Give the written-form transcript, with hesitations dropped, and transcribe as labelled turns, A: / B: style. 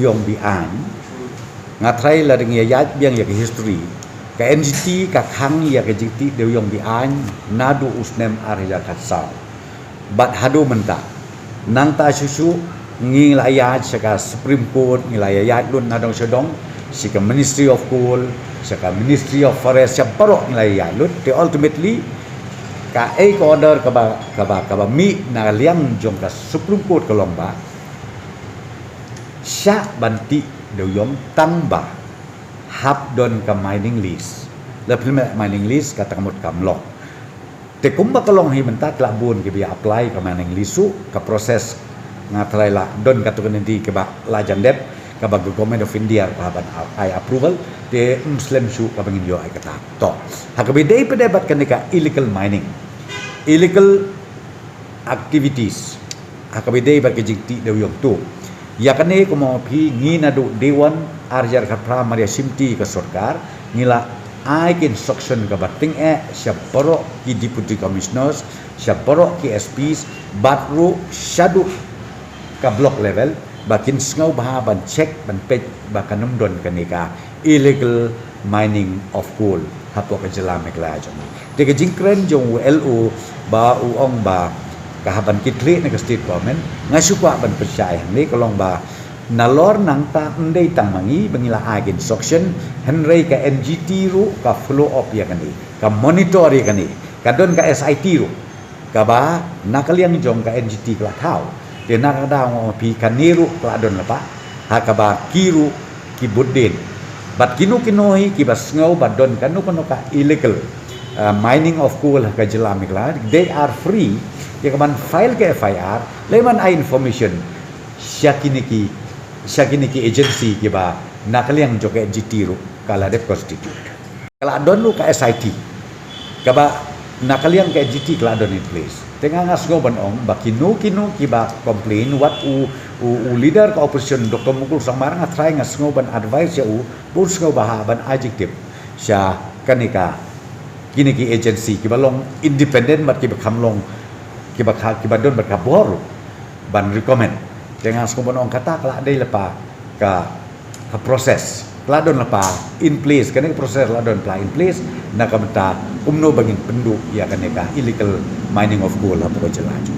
A: yong bi an ngatrai la ding ya biang ya history ka NGT ka khang ya ka jiti de yong bi an nadu usnem arya khatsau bat hadu menta nang ta susu ngi layat saka Supreme Court ngi layat lun nadong sedong sika Ministry of Coal saka Ministry of Forest siaparo ngi layat lun te ultimately ka order ka ba mi na liang jong ka Supreme Court ka lomba sya banti de yom tamba hap don ka mining lease la prima mining lease ka tamot kamlok te kumba kalong hi mentat labun ke biya apply ka mining lease ka proses ngatrai la don ka tukun nanti ke ba la jandep ka ba government of India ka ban ai approval te muslim su ka bangin yo ai kata to hakabidai pedebat kanika illegal mining illegal activities hakabidai ba kejingti de yom tu ya kane como phi ngi na do dewan arjar ka primary simti ka sarkar ngila ai instruction ka bating syaporo ki deputy commissioners syaporo ki SPs batru shadu ka block level bakin ngau bah ban check ban pej bakanum don kanika illegal mining of coal hapo ka jela mekla jong de ka jingkren jong LO ba uong ba kahaban kitli na state government ngasukwa ban percaya ni kolong ba nalor nang ta ndai tang mangi bangila agin instruction henry ka NGT ru ka follow up ya kani ka monitor ya kani ka don ka SIT ru ka ba nakaliang jong ka NGT kla thau de nakada ngo pi kaniru kla don lapa ha ka ba kiru ki buddin bat kinu kinoi ki bas ngau ba don kanu kono ka illegal mining of coal ka jelamikla they are free ya kaman file ke FIR leman ai information syakiniki agency ke ba nakaliang jo ke NGT ru kala dep constitute kala don lu ka SIT ka ba nakaliang ke NGT kala don in place tengah ngasgo ban ong ba kinu ki ba complain what u leader ka opposition Dr. Mukul Samarang try ngasgo ban advice ya pun ngo ba ban adjective sya kanika kini ki agency ki ba long independent mat ki ba kamlong ki ba don bat ka bor ban recommend tengah ngasgo ban ong kata kala dai lepa ka proses ladon lepa in place kani proses ladon pla in place na kamta umno bangin pendu ya kaneka illegal mining of coal apa ko jelaju